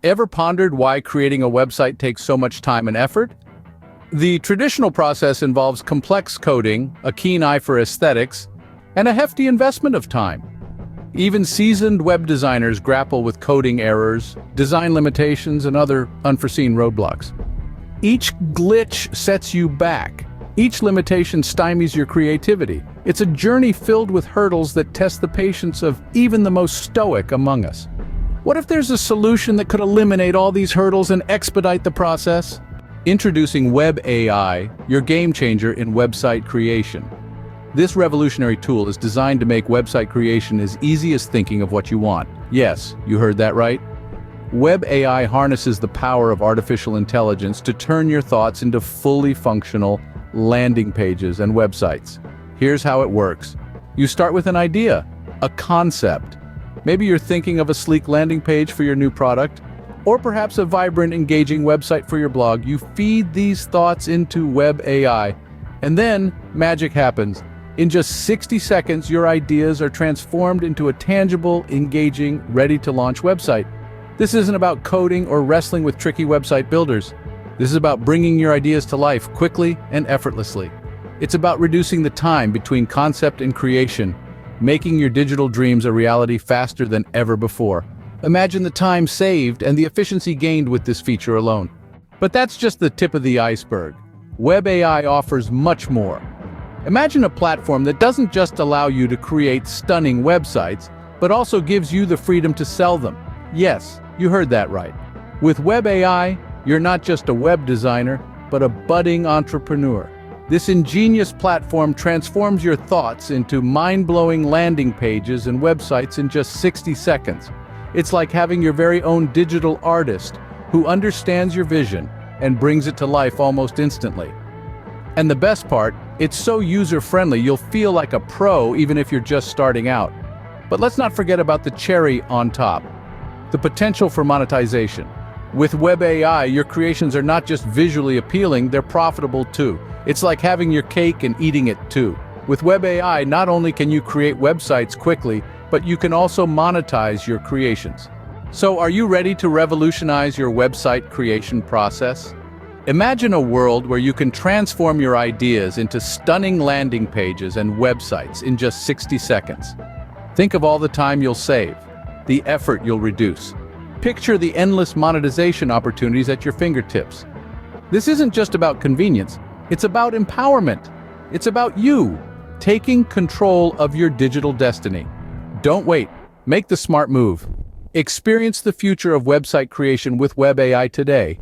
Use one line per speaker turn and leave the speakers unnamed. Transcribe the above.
Ever pondered why creating a website takes so much time and effort? The traditional process involves complex coding, a keen eye for aesthetics, and a hefty investment of time. Even seasoned web designers grapple with coding errors, design limitations, and other unforeseen roadblocks. Each glitch sets you back. Each limitation stymies your creativity. It's a journey filled with hurdles that test the patience of even the most stoic among us. What if there's a solution that could eliminate all these hurdles and expedite the process? Introducing Web AI, your game changer in website creation. This revolutionary tool is designed to make website creation as easy as thinking of what you want. Yes, you heard that right. Web AI harnesses the power of artificial intelligence to turn your thoughts into fully functional landing pages and websites. Here's how it works. You start with an idea, a concept. Maybe you're thinking of a sleek landing page for your new product, or perhaps a vibrant, engaging website for your blog. You feed these thoughts into Web AI, and then magic happens. In just 60 seconds, your ideas are transformed into a tangible, engaging, ready-to-launch website. This isn't about coding or wrestling with tricky website builders. This is about bringing your ideas to life quickly and effortlessly. It's about reducing the time between concept and creation, making your digital dreams a reality faster than ever before. Imagine the time saved and the efficiency gained with this feature alone. But that's just the tip of the iceberg. Web AI offers much more. Imagine a platform that doesn't just allow you to create stunning websites, but also gives you the freedom to sell them. Yes, you heard that right. With Web AI, you're not just a web designer, but a budding entrepreneur. This ingenious platform transforms your thoughts into mind-blowing landing pages and websites in just 60 seconds. It's like having your very own digital artist who understands your vision and brings it to life almost instantly. And the best part, it's so user-friendly you'll feel like a pro even if you're just starting out. But let's not forget about the cherry on top, the potential for monetization. With Web AI, your creations are not just visually appealing, they're profitable too. It's like having your cake and eating it too. With Web AI, not only can you create websites quickly, but you can also monetize your creations. So are you ready to revolutionize your website creation process? Imagine a world where you can transform your ideas into stunning landing pages and websites in just 60 seconds. Think of all the time you'll save, the effort you'll reduce. Picture the endless monetization opportunities at your fingertips. This isn't just about convenience, it's about empowerment. It's about you taking control of your digital destiny. Don't wait, make the smart move. Experience the future of website creation with Web AI today.